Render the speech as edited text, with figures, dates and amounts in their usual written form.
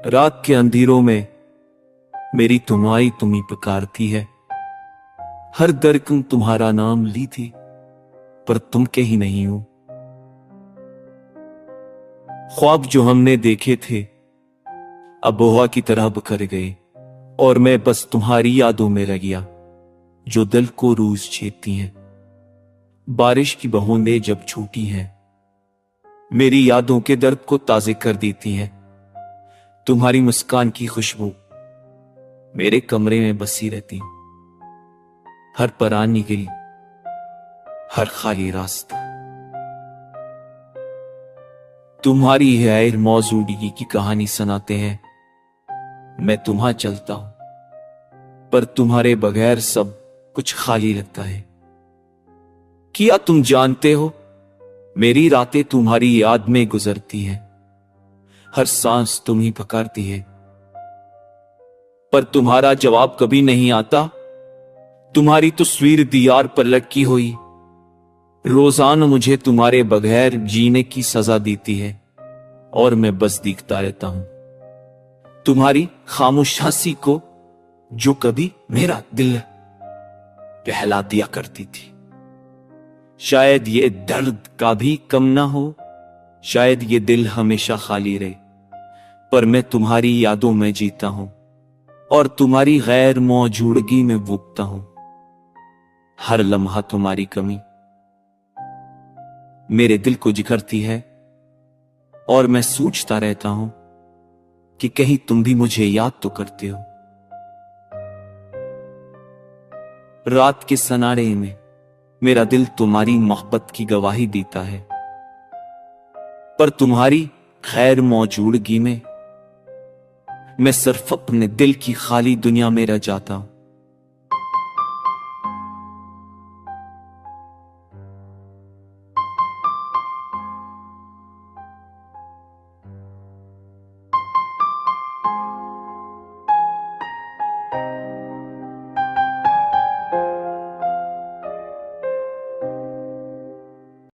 रात के अंधेरों में मेरी तुम्ही पुकारती है। हर दरकन तुम्हारा नाम ली थी, पर तुम के ही नहीं हो। ख्वाब जो हमने देखे थे अब हवा की तरह बिखर गए, और मैं बस तुम्हारी यादों में रह गया जो दिल को रूज छेदती हैं। बारिश की बूंदें जब छूटी हैं मेरी यादों के दर्द को ताजे कर देती हैं। तुम्हारी मुस्कान की खुशबू मेरे कमरे में बसी रहती, हर पुरानी गली, हर खाली रास्ता तुम्हारी गैर मौजूदगी की कहानी सुनाते हैं। मैं तुम्हां चलता हूं, पर तुम्हारे बगैर सब कुछ खाली लगता है। क्या तुम जानते हो, मेरी रातें तुम्हारी याद में गुजरती हैं, हर सांस तुम ही पुकारती है, पर तुम्हारा जवाब कभी नहीं आता। तुम्हारी तस्वीर दीवार पर लटकी हुई रोजाना मुझे तुम्हारे बगैर जीने की सजा देती है, और मैं बस देखता रहता हूं तुम्हारी खामोशी को, जो कभी मेरा दिल बहला दिया करती थी। शायद ये दर्द का भी कम ना हो, शायद ये दिल हमेशा खाली रहे, पर मैं तुम्हारी यादों में जीता हूं और तुम्हारी गैर मौजूदगी में भुगता हूं। हर लम्हा तुम्हारी कमी मेरे दिल को जिकरती है, और मैं सोचता रहता हूं कि कहीं तुम भी मुझे याद तो करते हो। रात के सनारे में मेरा दिल तुम्हारी मोहब्बत की गवाही देता है, पर तुम्हारी गैर मौजूदगी में मैं सिर्फ अपने दिल की खाली दुनिया में रह जाता हूं।